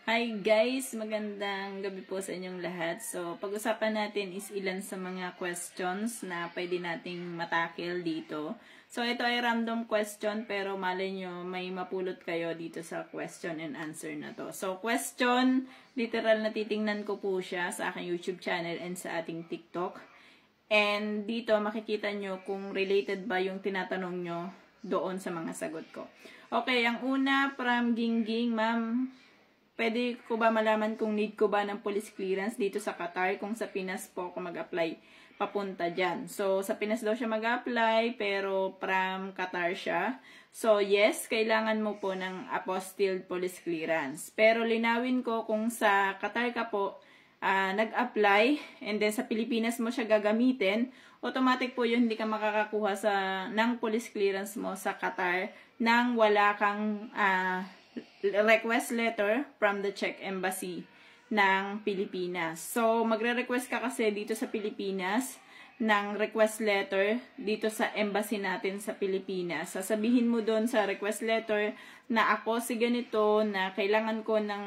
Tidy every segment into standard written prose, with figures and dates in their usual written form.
Hi guys! Magandang gabi po sa inyong lahat. So, pag-usapan natin is ilan sa mga questions na pwede nating matakil dito. So, ito ay random question pero malay nyo may mapulot kayo dito sa question and answer na to. So, question, literal na titingnan ko po siya sa aking YouTube channel and sa ating TikTok. And dito makikita nyo kung related ba yung tinatanong nyo doon sa mga sagot ko. Okay, ang una from Gingging, ma'am. Pwede ko ba malaman kung need ko ba ng police clearance dito sa Qatar kung sa Pinas po ako mag-apply papunta dyan. So, sa Pinas daw siya mag-apply pero from Qatar siya. So, yes, kailangan mo po ng apostilled police clearance. Pero linawin ko kung sa Qatar ka po nag-apply and then sa Pilipinas mo siya gagamitin, automatic po yun, hindi ka makakakuha ng police clearance mo sa Qatar nang wala kang request letter from the Czech Embassy ng Pilipinas. So, magre-request ka kasi dito sa Pilipinas ng request letter dito sa embassy natin sa Pilipinas. Sasabihin mo doon sa request letter na ako si ganito, na kailangan ko ng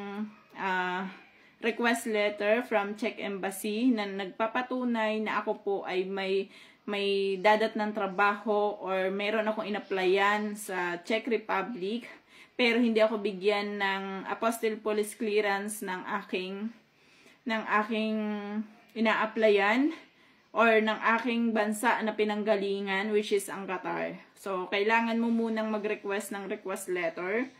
request letter from Czech Embassy na nagpapatunay na ako po ay may dadat ng trabaho or meron akong in-applyan sa Czech Republic, pero hindi ako bigyan ng apostille police clearance ng aking ina-applyan or ng aking bansa na pinanggalingan, which is ang Qatar. So, kailangan mo munang mag-request ng request letter.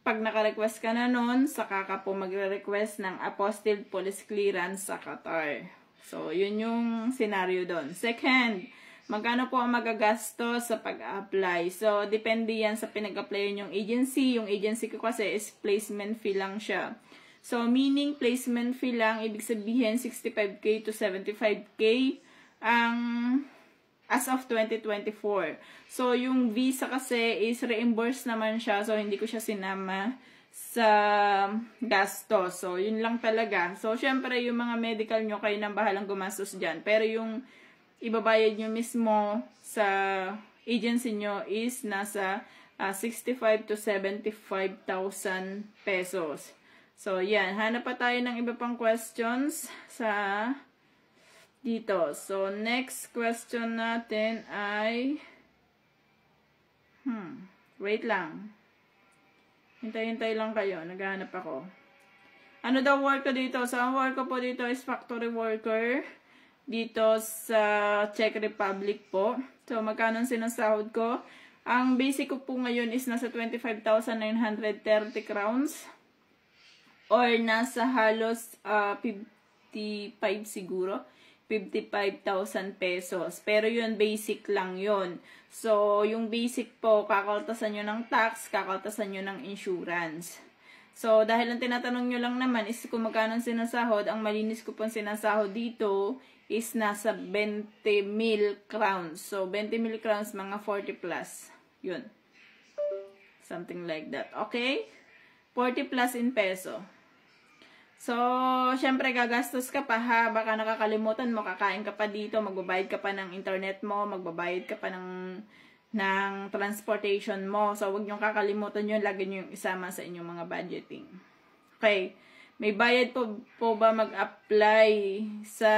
Pag naka-request ka na nun, saka ka po magre-request ng apostille police clearance sa Qatar. So, yun yung scenario doon. Second, magkano po ang magagastos sa pag-apply? So, depende yan sa pinag-applyan yung agency. Yung agency ko kasi is placement fee lang siya. So, meaning placement fee lang, ibig sabihin 65K to 75K ang as of 2024. So, yung visa kasi is reimbursed naman siya. So, hindi ko siya sinama sa gastos. So, yun lang talaga. So, syempre, yung mga medical nyo, kayo nang bahalang gumastos dyan. Pero yung ibabayad nyo mismo sa agency nyo is nasa 65 to 75,000 pesos. So, yan. Hanap pa tayo ng iba pang questions sa dito. So, next question natin ay wait lang. Hintay-hintay lang kayo. Naghahanap ako. Ano daw work ko dito? So, ang work ko po dito is factory worker dito sa Czech Republic po. So, magkano ang sinasahod ko? Ang basic ko po ngayon is nasa 25,930 crowns or nasa halos 55 siguro. 55,000 pesos. Pero yun, basic lang yun. So, yung basic po, kakaltasan nyo ng tax, kakaltasan nyo ng insurance. So, dahil ang tinatanong nyo lang naman is kung magkano sinasahod, ang malinis ko pong sinasahod dito is nasa 20,000 crowns. So, 20,000 crowns, mga 40 plus. Yun. Something like that. Okay? 40 plus in peso. So, syempre gagastos ka pa ha. Baka nakakalimutan mo, kakain ka pa dito, magbabayad ka pa ng internet mo, magbabayad ka pa ng transportation mo. So, huwag niyong kakalimutan yun. Lagi niyo yung isama sa inyong mga budgeting. Okay. May bayad po ba mag-apply sa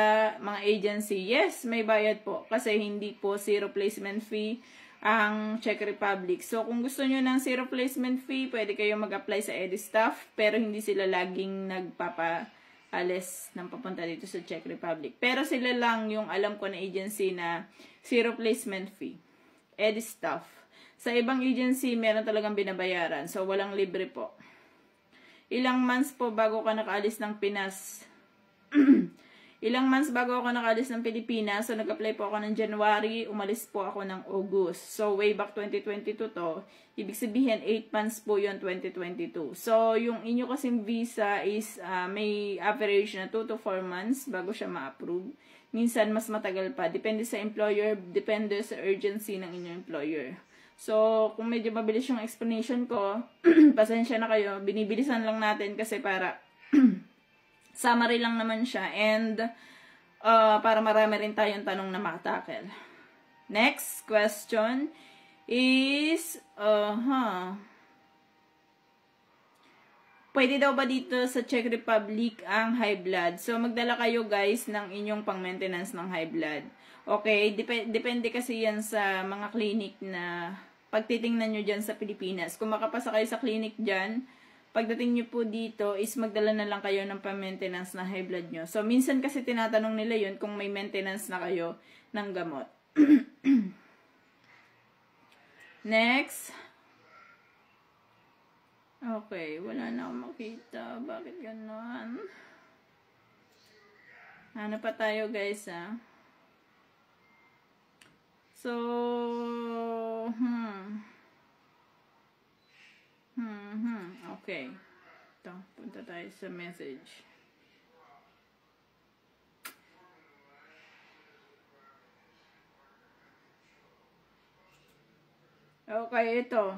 mga agency? Yes, may bayad po. Kasi hindi po zero placement fee ang Czech Republic. So, kung gusto nyo ng zero placement fee, pwede kayo mag-apply sa EduStaff, pero hindi sila laging nagpapaalis ng papunta dito sa Czech Republic. Pero sila lang yung alam ko na agency na zero placement fee. EduStaff. Sa ibang agency, meron talagang binabayaran. So, walang libre po. Ilang months po bago ka nakaalis ng Pinas? Ilang months bago ako nakalis ng Pilipinas. So, nag-apply po ako ng January. Umalis po ako ng August. So, way back 2022 to. Ibig sabihin, 8 months po yun 2022. So, yung inyo kasing visa is may average na 2 to 4 months bago siya ma-approve. Minsan, mas matagal pa. Depende sa employer. Depende sa urgency ng inyong employer. So, kung medyo mabilis yung explanation ko, pasensya na kayo. Binibilisan lang natin kasi para summary lang naman siya and para marami rin tayong tanong na makatakel. Next question is pwede daw ba dito sa Czech Republic ang high blood? So, magdala kayo guys ng inyong pang-maintenance ng high blood. Okay, depende kasi yan sa mga clinic na pagtitingnan nyo dyan sa Pilipinas. Kung makapasa kayo sa clinic dyan, pagdating nyo po dito is magdala na lang kayo ng pang-maintenance na high blood nyo. So, minsan kasi tinatanong nila yun kung may maintenance na kayo ng gamot. Next. Okay, wala na akong makita. Bakit gano'n? Ano pa tayo guys So, okay. Ito, punta tayo sa message. Okay, ito.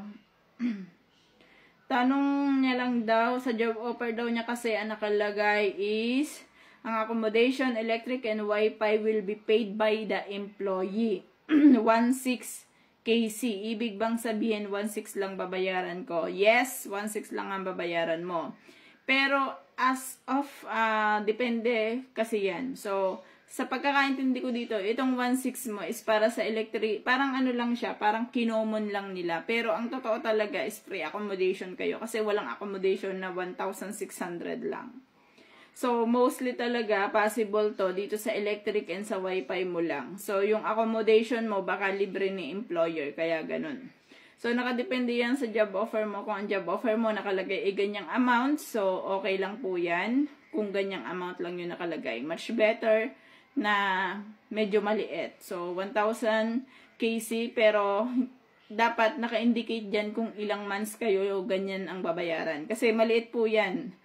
Tanong niya lang daw, sa job offer daw niya kasi ang nakalagay is, ang accommodation, electric, and wifi will be paid by the employee. 16 KC. Ibig bang sabihin 16 lang babayaran ko? Yes, 16 lang ang babayaran mo. Pero as of, depende kasi yan. So, sa pagkakaintindi ko dito, itong 16 mo is para sa electric, parang ano lang siya, parang kinomon lang nila. Pero ang totoo talaga is free accommodation kayo kasi walang accommodation na 1,600 lang. So, mostly talaga, possible to dito sa electric and sa wifi mo lang. So, yung accommodation mo, baka libre ni employer, kaya ganun. So, nakadepende yan sa job offer mo. Kung ang job offer mo nakalagay ay ganyang amount, so, okay lang po yan. Kung ganyang amount lang yung nakalagay. Much better na medyo maliit. So, 1,000 KC, pero dapat naka-indicate dyan kung ilang months kayo o ganyan ang babayaran. Kasi maliit po yan.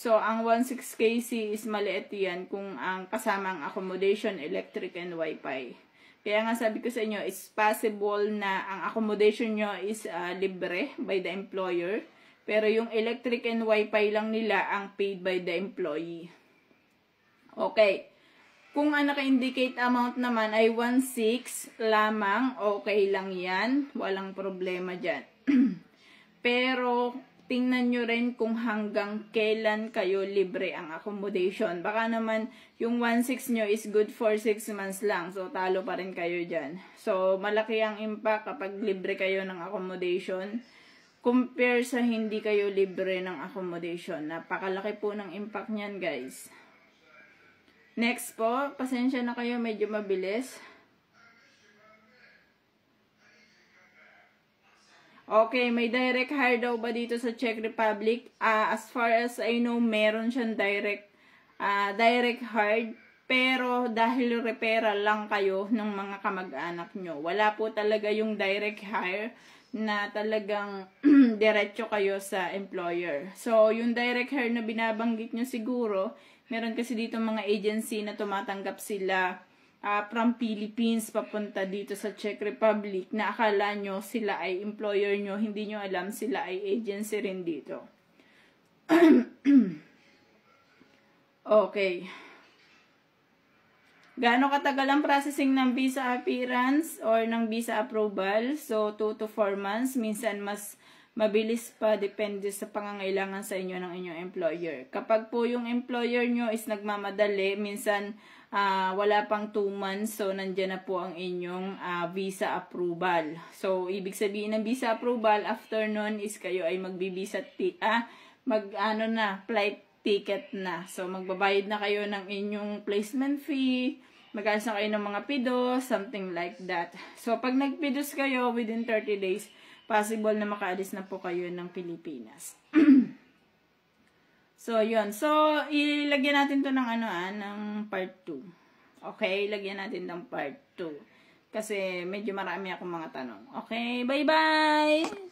So, ang 16 KC is maliit yan kung ang kasamang accommodation, electric, and wifi. Kaya nga sabi ko sa inyo, it's possible na ang accommodation nyo is libre by the employer. Pero yung electric and wifi lang nila ang paid by the employee. Okay. Kung ang naka-indicate amount naman ay 1,600 lamang, okay lang yan. Walang problema dyan. Pero, tingnan nyo rin kung hanggang kailan kayo libre ang accommodation. Baka naman, yung 1,600 nyo is good for 6 months lang. So, talo pa rin kayo dyan. So, malaki ang impact kapag libre kayo ng accommodation. Compare sa hindi kayo libre ng accommodation. Napakalaki po ng impact niyan, guys. Next po, pasensya na kayo, medyo mabilis. Okay, may direct hire daw ba dito sa Czech Republic? As far as I know, meron siyang direct hire. Pero dahil referral lang kayo ng mga kamag-anak nyo, wala po talaga yung direct hire na talagang diretso kayo sa employer. So, yung direct hire na binabanggit nyo siguro, meron kasi dito mga agency na tumatanggap sila from Philippines papunta dito sa Czech Republic na akala nyo sila ay employer nyo, hindi nyo alam sila ay agency rin dito. Okay. Gaano katagal ang processing ng visa appearance or ng visa approval? So, 2 to 4 months. Minsan mas mabilis pa, depende sa pangangailangan sa inyo ng inyong employer. Kapag po yung employer nyo is nagmamadali, minsan wala pang 2 months, so nandyan na po ang inyong visa approval. So, ibig sabihin ng visa approval, after nun is kayo ay magbibisa, flight ticket na. So, magbabayad na kayo ng inyong placement fee, mag-alis na kayo ng mga pidos, something like that. So, pag nagpidos kayo within 30 days, possible na makaalis na po kayo ng Pilipinas. So, yun. So, ilagyan natin to ng ng part 2. Okay? Ilagyan natin ng part 2. Kasi medyo marami akong mga tanong. Okay? Bye-bye!